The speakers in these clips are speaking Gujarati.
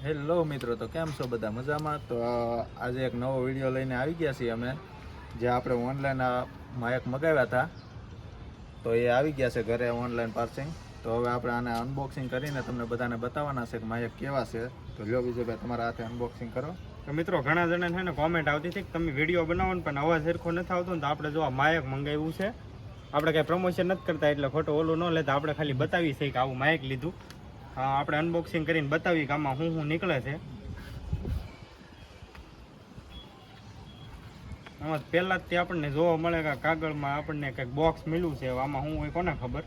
હેલો મિત્રો, તો કેમ છો બધા મજામાં? તો આજે એક નવો વિડીયો લઈને આવી ગયા છીએ અમે, જે આપણે ઓનલાઈન માયક મગાવ્યા હતા. તો એ આવી ગયા છે ઘરે ઓનલાઈન પાર્સિંગ. તો હવે આપણે આને અનબોક્સિંગ કરીને તમને બધાને બતાવવાના છે કે માયક કેવા છે. તો લ્યો વિજયભાઈ, તમારા હાથે અનબોક્સિંગ કરો. તો મિત્રો, ઘણા જણા છે ને કોમેન્ટ આવતી હતી કે તમે વિડીયો બનાવો ને પણ અવાજ સરખો નથી આવતો ને, તો આપણે જો આ માયક મંગાવ્યું છે. આપણે કાંઈ પ્રમોશન નથી કરતા એટલે ખોટો ઓલું ન લેતા, આપણે ખાલી બતાવી છે કે આવું માયક લીધું. આપણે અનબોક્સિંગ કરીને બતાવી કે આમાં શું નીકળે છે. આમાં પહેલાં જ તે આપણને જોવા મળે કે કાગળમાં આપણને કંઈક બોક્સ મળ્યું છે. આમાં શું હોય કોને ખબર.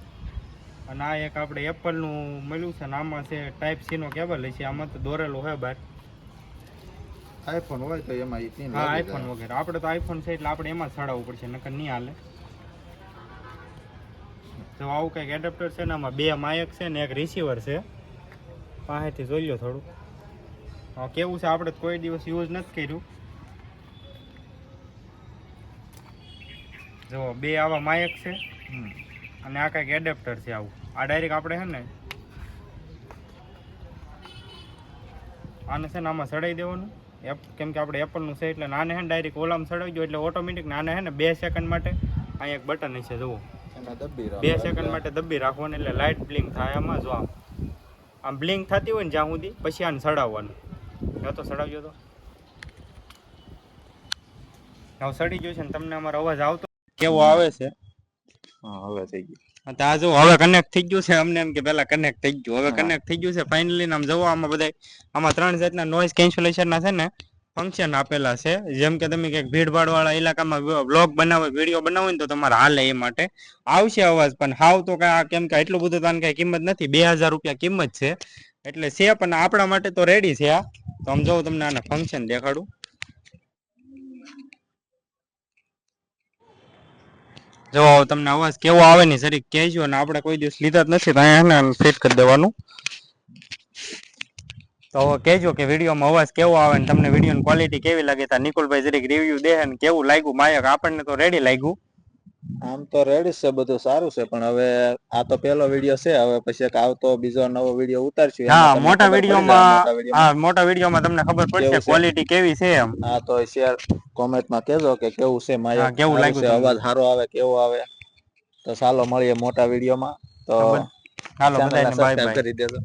અને આ એક આપણે એપલનું મળ્યું છે ને આમાં છે ટાઈપ સીનો કેબલ છે. આમાં તો દોરેલું હોય બહાર. આઈફોન હોય તો એમાં એ પિન હા, આઈફોન વગેરે. આપણે તો આઈફોન છે એટલે આપણે એમાં જ ચડાવવું પડશે, નકર નહીં હાલે. તો આવું કંઈક એડેપ્ટર છે ને, આમાં બે માયક છે ને એક રિસીવર છે. પાસેથી જોઈ લો થોડું. કેવું છે, આપણે કોઈ દિવસ યુઝ નથી કર્યું. જો બે આવા માયક છે અને આ કંઈક એડેપ્ટર છે આવું. આ ડાયરેક્ટ આપણે છે ને આને છે ને આમાં ચડાવી દેવાનું. કેમ કે આપણે એપલનું છે એટલે આને છે ને ડાયરેક્ટ ઓલામાં ચડાવી દો એટલે ઓટોમેટિક. આને છે ને 2 સેકન્ડ માટે અહીંયા એક બટન છે જુઓ, 2 સેકન્ડ માટે દબી રાખવાનું એટલે લાઇટ બ્લિંક થાય. આમાં જો આમ બ્લિંક થતી હોય ને જ્યાં સુધી, પછી આને ચડાવવાનું. તો ચડાવજો તો હવે સડી ગયું છે ને. તમને અમારો અવાજ આવતો કેવો આવે છે? હા, હવે થઈ ગયું. આ જો હવે કનેક્ટ થઈ ગયું છે. અમને એમ કે પેલા કનેક્ટ થઈ ગયું, હવે કનેક્ટ થઈ ગયું છે ફાઇનલી. આમ જવો આમાં બધા આમાં 3 જાતના નોઇઝ કેન્સલેશન ના છે ને ફંક્શન આપેલા છે. જેમ કે તમે ક્યાંક ભીડભાડ વાળા ઇલાકામાં વ્લોગ બનાવો, વિડીયો બનાવો ને તો તમારે હાલે એ માટે આવશે અવાજ. પણ હાવ તો કાંઈ, કેમ કે એટલું બધું તાને કાંઈ કિંમત નથી, 2000 રૂપિયા કિંમત છે એટલે છે. પણ આપણા માટે તો રેડી છે આ. તો આમ જો તમને આને ફંક્શન દેખાડું. જો તમને અવાજ કેવો આવે ને સરી કહેજો. અને આપણે કોઈ દિવસ લીધા જ નથી તો અહીંયા ફિટ કરી દેવાનું. તો કહેજો કે વિડીયોમાં અવાજ કેવો આવે ને તમને વિડીયોની ક્વોલિટી કેવી લાગે. તો નિકુલભાઈ જરીક રિવ્યુ દે ને કેવું લાગ્યું માયક. આપણને તો રેડી લાગ્યું. આમ તો રેડી છે, બધું સારું છે. પણ હવે આ તો પહેલો વિડીયો છે. હવે પછી એક આવતો બીજો નવો વિડીયો ઉતારશું. હા, મોટા વિડીયોમાં તમને ખબર પડશે કેવું છે. ક્વોલિટી કેવી છે એમ. હા, તો શેર કોમેન્ટમાં કહેજો કે કેવું છે માયક, હા, કેવું સારું લાગ્યું છે, તમને. અવાજ સારો આવે કેવો આવે. તો ચાલો મળીએ મોટા વિડીયોમાં. તો હાલો ચેનલને બધાને બાય સબસ્ક્રાઇબ બાય. કરી દેજો.